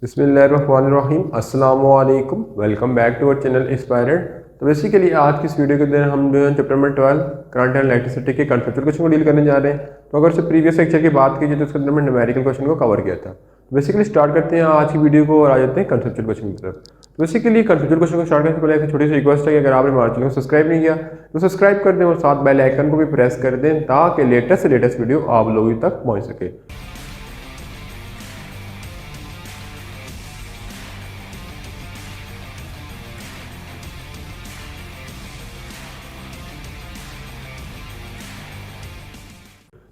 बिस्मिल्लाहिर्रहमानिर्रहीम अस्सलामु अलैकुम। Welcome back to our channel inspired. तो बेसिकली आज की इस वीडियो के अंदर हम जो है chapter number 12 current and electricity के कंसेप्चुअल क्वेश्चन को डील करने जा रहे हैं। तो अगर से प्रीवियस लेक्चर की बात कीजिए तो उसके अंदर हमने न्यूमेरिकल क्वेश्चन को कवर किया था। तो बेसिकली स्टार्ट करते हैं आज की वीडियो को और आ जाते हैं कंसेप्चुअल क्वेश्चन की तरफ। तो बेसिकली कंसेप्चुअल क्वेश्चन को स्टार्ट करने से पहले एक छोटी सी रिक्वेस्ट है कि अगर आपने हमारे चैनल को सब्सक्राइब नहीं किया तो सब्सक्राइब कर दें और साथ बेल आइकन को भी प्रेस कर दें ताकि लेटेस्ट से लेटेस्ट वीडियो आप लोगों तक पहुँच सके।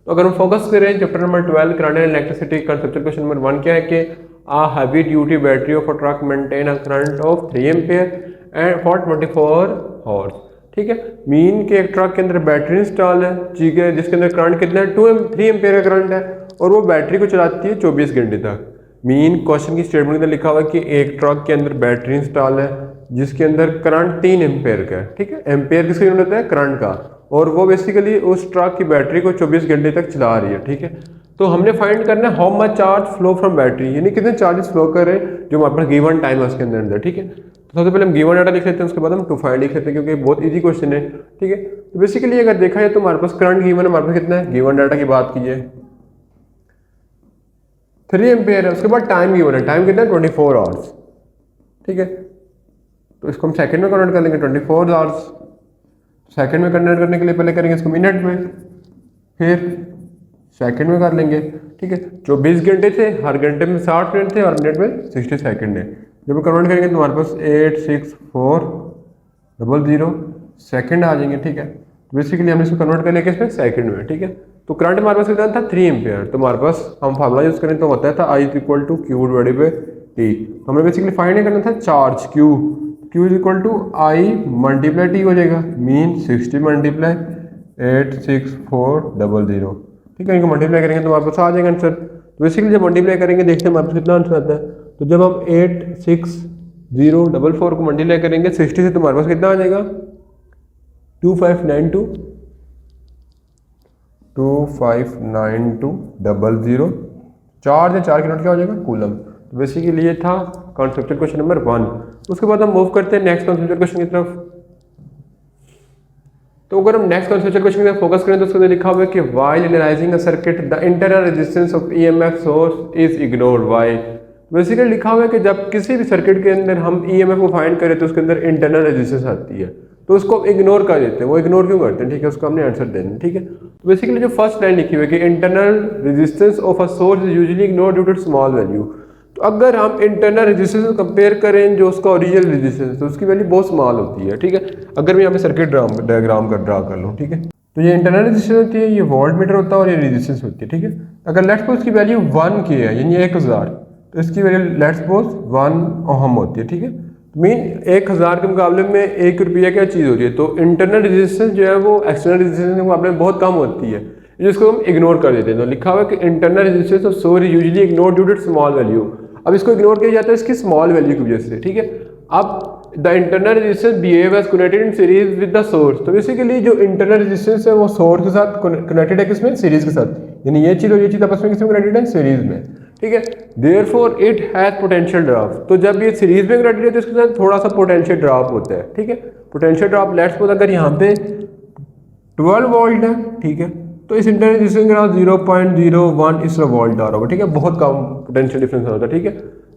तो अगर हम फोकस करें chapter number 12 current and electricity conceptual question number 1 क्या है कि a heavy duty battery of a truck maintain a current of 3 ampere and for 24 hours. ठीक है, मीन के एक ट्रक के अंदर बैटरी इंस्टॉल है, ठीक है, जिसके अंदर करंट कितना है 3 एम्पियर का करंट है और वो बैटरी को चलाती है 24 घंटे तक। मीन क्वेश्चन की स्टेटमेंट में लिखा हुआ है कि एक ट्रक के अंदर बैटरी इंस्टॉल है जिसके अंदर करंट 3 एम्पियर का है। ठीक है, एम्पियर किसका यूनिट होता है? करंट का। और वो बेसिकली उस ट्रक की बैटरी को 24 घंटे तक चला रही है। ठीक है, तो हमने फाइंड करना है how much charge flow from battery, यानी कितने चार्जेस फ्लो कर रहे हैं जो हमारे पास गिवन टाइम है उसके अंदर। ठीक है, तो सबसे पहले हम गिवन डाटा लिख लेते हैं, उसके बाद हम टू फाइंड लिख लेते हैं क्योंकि बहुत इजी क्वेश्चन है। ठीक है, तो बेसिकली अगर देखा जाए तो हमारे पास करंट गिवन है, हमारे पास कितना है? गिवन डाटा की बात कीजिए 3 एम्पियर है। उसके बाद टाइम गिवन है, टाइम कितना है? 24 आवर्स। ठीक है, तो इसको हम सेकंड में कन्वर्ट कर लेंगे 24 आवर्स। सेकंड में कन्वर्ट करने के लिए पहले करेंगे इसको मिनट में, फिर सेकंड में कर लेंगे। ठीक है, 24 घंटे थे, हर घंटे में 60 मिनट थे और मिनट में 60 सेकंड है। जब कन्वर्ट करेंगे तो हमारे पास 86400 सेकंड आ जाएंगे। ठीक है, तो बेसिकली हमने इसको कन्वर्ट कर लिया किसमें? सेकंड में। ठीक है, तो करंट हमारे पास कितना था? 3 एम्पियर। तो हमारे पास हम फार्मूला यूज करें तो होता था I = Q divided by T। तो हमें बेसिकली फाइंड करना था charge Q = I multiply T हो जाएगा, मीन 60 मल्टीप्लाई 86400। ठीक है, इनको मल्टीप्लाई करेंगे तो हमारे पास आ जाएगा आंसर। तो बेसिकली जब मल्टीप्लाई करेंगे देखते हैं हमारे पास कितना आंसर आता है। तो जब हम 86044 को मल्टीप्लाई करेंगे 60 से तो हमारे पास कितना आ जाएगा? 259200। चार्ज है, 4 की नोट क्या हो जाएगा? कूलम। तो बेसिकली ये था कॉन्सेप्चुअल क्वेश्चन नंबर 1। उसके बाद हम मूव करते हैं नेक्स्ट कॉन्सेप्चुअल क्वेश्चन की तरफ। तो अगर हम नेक्स्ट कॉन्सेप्चुअल क्वेश्चन में फोकस करें तो उसके अंदर लिखा हुआ है कि while analysing a circuit the internal resistance of EMF source is ignored. Why? Basically लिखा हुआ है कि जब किसी भी सर्किट के अंदर हम ईएमएफ को फाइंड करें तो उसके अंदर इंटरनल रेजिस्टेंस आती है तो उसको इग्नोर कर देते हैं। वो इग्नोर क्यों करते हैं? ठीक है, उसको हमने आंसर देना है। ठीक है, तो बेसिकली जो फर्स्ट लाइन लिखी हुई है कि internal resistance of a source is usually ignored due to small value. तो अगर हम इंटरनल रेजिस्टेंस कंपेयर करें जो उसका ओरिजिनल रेजिस्टेंस तो उसकी वैल्यू बहुत स्मॉल होती है। ठीक है, अगर मैं यहाँ पे सर्किट डायग्राम का ड्रा कर लूँ, ठीक है, तो ये इंटरनल रेजिस्टेंस होती है, ये वोल्ट मीटर होता है और ये रेजिस्टेंस होती है। ठीक है, अगर लेट्स सपोज इसकी वैल्यू 1 की है यानी 1000 तो इसकी वैल्यू लेट्स सपोज 1 ओहम होती है। ठीक है, मीन 1000 के मुकाबले में 1 रुपया क्या चीज़ होती है। तो इंटरनल रेजिस्टेंस जो है वो एक्सटर्नल रेजिस्टेंस के मुकाबले में बहुत कम होती है जिसको हम इग्नोर कर देते हैं। तो लिखा हुआ है कि internal resistance of source usually ignore due to small value. अब इसको इग्नोर किया जाता है इसकी स्मॉल वैल्यू की वजह से। ठीक है, अब the internal resistance behave as connected in series with the source. तो बेसिकली जो इंटरनल रेजिस्टेंस है वो सोर्स के साथ कनेक्टेड है, किसमें? सीरीज के साथ, यानी ये चीज़ और ये चीज़ आपस में किसमें कनेक्टेड है? सीरीज में। ठीक है, therefore it has potential drop. तो जब ये सीरीज में कनेक्टेड है तो इसके साथ थोड़ा सा पोटेंशियल ड्रॉप होता है। ठीक है, पोटेंशियल ड्रॉप लेट्स सपोज अगर यहाँ पे 12 वोल्ट है, ठीक है, तो इस इंटरनल रेजिस्टेंस के साथ 0.01 इस वोल्ट आ रहा होगा। ठीक है, बहुत कम पोटेंशियल डिफरेंस होता है। ठीक है,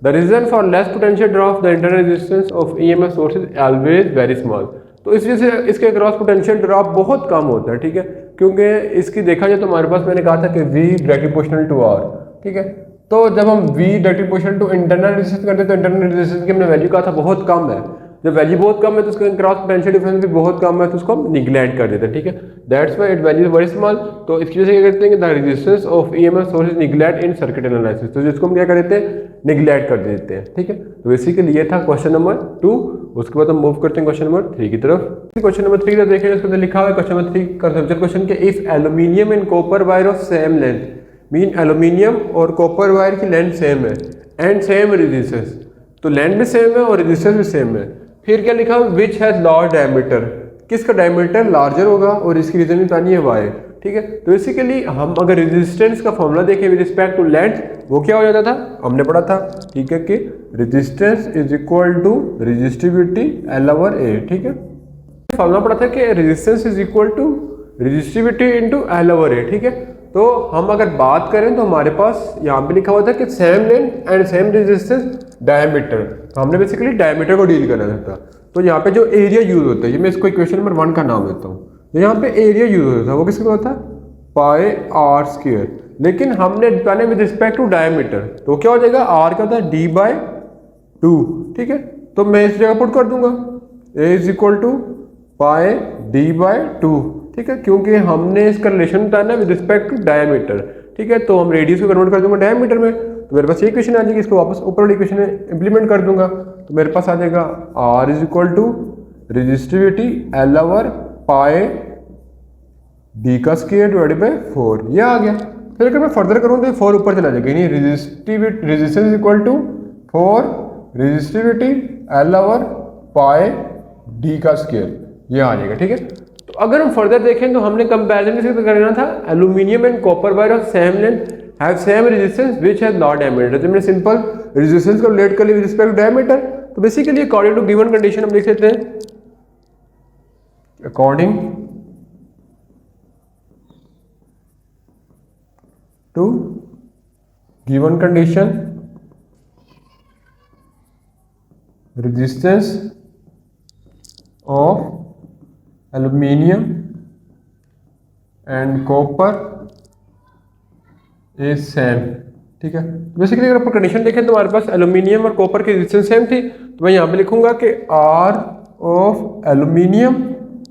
the reason for less potential drop the internal resistance of EMF source is always very small. तो इस वजह से इसके अक्रॉस पोटेंशियल ड्रॉप बहुत कम होता है। ठीक है, क्योंकि इसकी देखा जाए तो हमारे पास मैंने कहा था कि V directly proportional to R। ठीक है, तो जब हम V directly proportional to internal resistance करते हैं तो इंटरनल रेजिस्टेंस की हमने वैल्यू कहा था बहुत कम है। जब वैल्यू बहुत कम है तो उसका क्रॉस पोटेंशियल डिफरेंस भी बहुत कम है तो उसको हम निगलेक्ट कर देते हैं। ठीक है, that's why it value very small. तो इसकी वजह से क्या करते हैं कि the resistance of EMF source is neglect in circuit analysis. तो जिसको हम क्या कर देते हैं? निगलेक्ट कर देते हैं। ठीक है, तो बेसिकली ये था क्वेश्चन नंबर 2। उसके बाद हम मूव करते हैं क्वेश्चन नंबर 3 की तरफ। क्वेश्चन नंबर 3 देखेंगे, उसके अंदर लिखा हुआ है क्वेश्चन नंबर 3 कंसेप्चुअल क्वेश्चन के if aluminium and copper wire of same length, mean aluminium और कॉपर वायर की लेंथ सेम है एंड सेम रेजिस्टेंस। तो लेंथ भी सेम है और रेजिस्टेंस भी सेम है। फिर क्या लिखा है? विच हैज लार्ज डायमीटर, किसका डायमीटर लार्जर होगा और इसकी रीजन भी बतानी है वाई। ठीक है। तो बेसिकली हम अगर रेजिस्टेंस का फॉर्मूला देखें विद रिस्पेक्ट टू लेंथ, वो क्या हो जाता था, हमने पढ़ा था, ठीक है, कि resistance is equal to resistivity L/A, ठीक है। फॉर्मूला पढ़ा था कि resistance is equal to resistivity into L/A, ठीक है। तो हम अगर बात करें तो हमारे पास यहाँ पे लिखा हुआ था कि same length and same resistance diameter, तो हमने बेसिकली डायमीटर को डील करना था। तो यहाँ पे जो एरिया यूज होता है, ये मैं इसको इक्वेशन नंबर 1 का नाम देता हूँ, तो यहाँ पे एरिया यूज होता है वो किसका होता है, पाई आर स्क्वायर, लेकिन हमने पहले विद रिस्पेक्ट टू डायमीटर, तो क्या हो जाएगा, आर क्या होता है d/2, ठीक है। तो मैं इस जगह पुट कर दूंगा a is equal to pi d/2, ठीक है, क्योंकि हमने इसका रिलेशन बताया ना विद रिस्पेक्ट टू डायमीटर, ठीक है। तो हम रेडियस को कन्वर्ट कर दूंगा डायमीटर में, तो मेरे पास ये इक्वेशन आ जाएगी, इसको वापस ऊपर वाली इक्वेशन में इंप्लीमेंट कर दूंगा, तो मेरे पास आ जाएगा r is equal to resistivity L/पाई d का स्क्वायर डिवाइडेड बाय 4, ये आ गया। फिर अगर मैं फर्दर करूँ तो 4 ऊपर चला जाएगा, यानी रेजिस्टेंस इक्वल टू 4 रेजिस्टिविटी L/पाई d का स्क्वायर, ये आ जाएगा, ठीक है। तो अगर हम फर्दर देखें तो हमने कंपैरिजन किससे करना था, aluminium and copper wire of same length have same resistance which has low diameter, तो हमने सिंपल रेजिस्टेंस को रिलेट कर लिया विद रिस्पेक्ट टू डायमीटर। तो basically according to given condition हम लिख लेते हैं, according to given condition resistance of aluminium and copper is same, ठीक है। बेसिकली अगर अपन कंडीशन देखें तो हमारे पास एल्यूमिनियम और कॉपर की रेजिस्टेंस सेम थी, तो मैं यहाँ पे लिखूंगा कि R of aluminium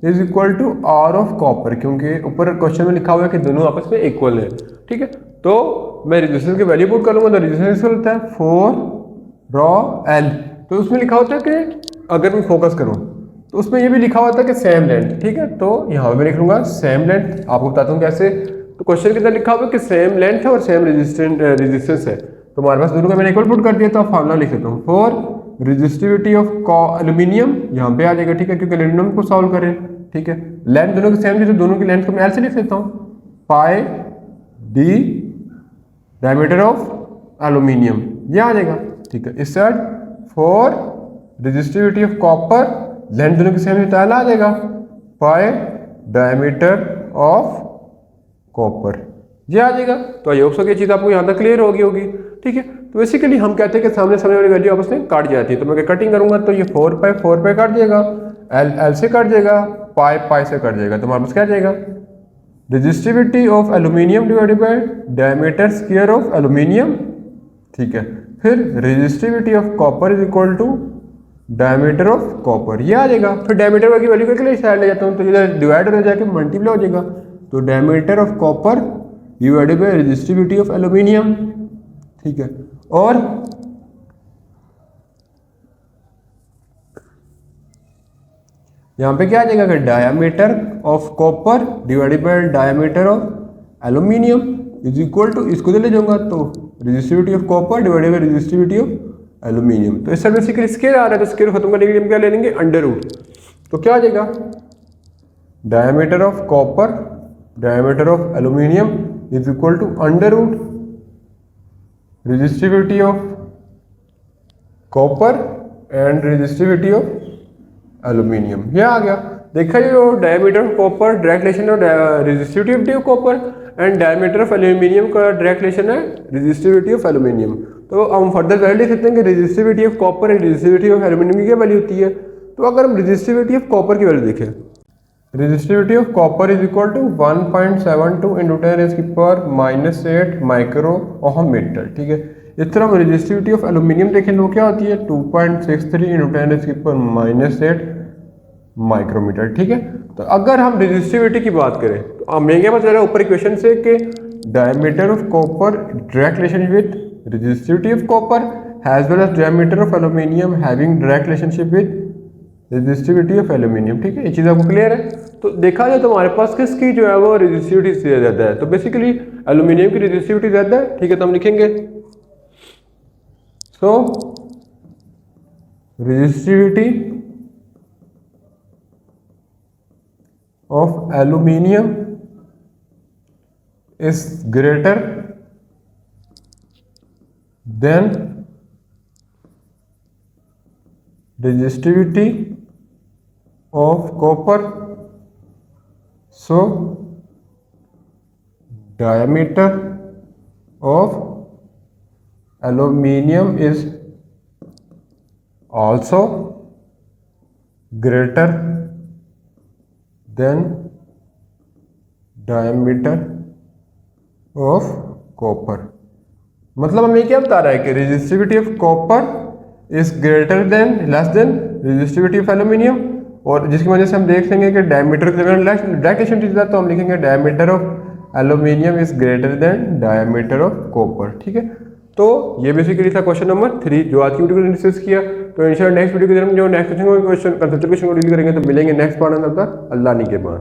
is equal to R of copper, क्योंकि ऊपर क्वेश्चन में लिखा हुआ है कि दोनों आपस में इक्वल है, ठीक है। तो मैं रेजिस्टेंस की वैल्यू पुट करूंगा, तो रेजिस्टेंस होता है 4 रॉ L, तो उसमें लिखा होता है कि अगर मैं फोकस करूं तो उसमें ये भी लिखा होता है कि सेम लेंथ, ठीक है। तो यहाँ पे मैं लिख लूंगा सेम लेंथ, आपको बताता हूँ कैसे। तो क्वेश्चन के अंदर लिखा हुआ है कि सेम लेंथ है और सेम रेजिस्टेंस है, तो हमारे पास दोनों का मैंने इक्वल पुट कर दिया, तो आप फार्मूला लिख लेता हूँ, फॉर रेजिस्टिविटी ऑफ एल्यूमिनियम, यहाँ पे आ जाएगा, ठीक है, क्योंकि एल्यूमिनियम को सॉल्व करें, ठीक है। लेंथ दोनों की सेम थी, तो दोनों की लेंथ को मैं L से लिख लेता हूँ, पाई d डायमीटर ऑफ एल्यूमिनियम, ये आ जाएगा, ठीक है। इस side for resistivity of copper, length दोनों की सेम है, तो L आ जाएगा, पाई डायमीटर ऑफ कॉपर, ये आ जाएगा। तो आई होप सो ये चीज़ आपको यहाँ तक क्लियर होगी, ठीक है। तो बेसिकली हम कहते हैं कि सामने सामने वाली वैल्यू आपस में काट जाती है, तो मैं कटिंग करूंगा तो ये 4 पाई काट जाएगा, L से काट जाएगा, पाई से कट जाएगा, तो हमारे पास क्या जाएगा, resistivity of aluminium divided by diameter square of aluminium, ठीक है। फिर resistivity of copper is equal to diameter of copper, ये आ जाएगा। फिर डायमीटर की वैल्यू के लिए साइड ले जाता हूँ, तो इधर डिवाइड हो जाके मल्टीप्लाई हो जाएगा, तो diameter of copper divided by resistivity of aluminium, ठीक है। और यहाँ पे क्या आ जाएगा कि diameter of copper divided by diameter of aluminium is equal to, इसको ले जाऊंगा तो resistivity of copper divided by resistivity of aluminium. तो इससे बेसिकली स्केयर आ रहा है, तो स्केयर खत्म करने के लिए हम क्या ले लेंगे, अंडर रूट, तो क्या आ जाएगा, diameter of copper diameter of aluminium is equal to under root resistivity of copper and resistivity of aluminium, ये आ गया। देखा जो diameter of copper direct relation है resistivity of copper and diameter of aluminium का डायरेक्ट रिलेशन है resistivity of aluminium. तो हम फर्दर वैल्यू लिख सकते हैं कि resistivity of copper and resistivity of aluminium की क्या वैल्यू होती है। तो अगर हम रेजिस्टिविटी ऑफ कॉपर की वैल्यू देखें, resistivity of copper is equal to 1.72 into 10⁻⁻8 micro ohm metre, ठीक है। इस तरह हम रेजिस्टिविटी ऑफ एल्यूमिनियम देखें तो क्या होती है 2.63 इंटू 10⁻�8 माइक्रोमीटर, ठीक है। तो अगर हम रेजिस्टिविटी की बात करें तो हमें क्या पता चला ऊपर इक्वेशन से कि diameter of copper direct relation with resistivity of copper as well as diameter of aluminium having direct relationship with resistivity of aluminium, ठीक है। ये चीज़ आपको क्लियर है। तो देखा जाए तो हमारे पास किसकी जो है वो रेजिस्टिविटी से ज़्यादा है, तो बेसिकली एल्यूमिनियम की रेजिस्टिविटी ज़्यादा है, ठीक है। तो हम लिखेंगे so resistivity of aluminium is greater than resistivity of copper, so diameter of aluminium is also greater than diameter of copper। मतलब हमें क्या बता रहा है कि resistivity of copper is greater than less than resistivity of aluminium, और जिसकी वजह से हम देख लेंगे कि डायमीटर डायरेक्ट तो हम लिखेंगे diameter of aluminium is greater than diameter of copper. ठीक है, तो ये बेसिकली था क्वेश्चन नंबर 3 जो आज की वीडियो को डिस्कस किया। तो इंशाल्लाह नेक्स्ट वीडियो के अंदर जो नेक्स्ट क्वेश्चन को डील करेंगे तो मिलेंगे नेक्स्ट पार्ट में। तब तक अल्लाह ने के बाद।